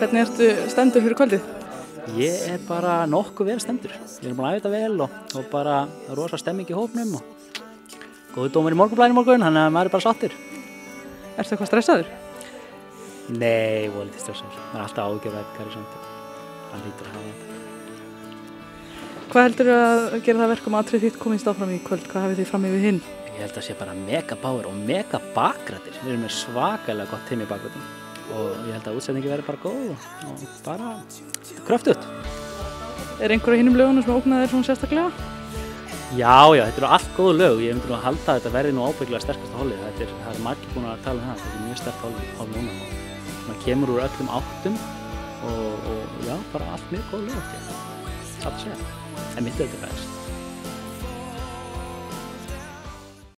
Hvernig ertu stendur fyrir kvöldið? Ég bara nokkuð vel stendur. Við erum búin að æfa þetta vel og bara rosa stemming í hópnum og góður dómur í Morgunblaðinu í morgun, þannig að maður bara sáttur. Ertu eitthvað stressaður? Nei, volítið stressaður. Maður er alltaf ágjörð að eitthvað samt. Það hlýtur að hafa þetta. Hvað heldur að gera það verkum að atrið þitt komist áfram í kvöld? Hvað hafið þið fram yfir hinn? Ég held að sé bara mega power og mega bakrættir. Við erum með svakalega gott team í bakrættum og ég held að útsetningi verði bara góð og bara kröftugt. Er einhver á hinnum lögunum sem ógnaði þér svona sérstaklega? Já, þetta eru allt góð lög. Ég myndi nú að halda að þetta verði nú ábyggilega sterkasta hollið. Það er margir búin að tala um það. Þetta er mjög sterk holl núna og maður kemur úr öllum áttum og já, bara allt mjög góð lög. Það er að segja. En mitt er þetta best.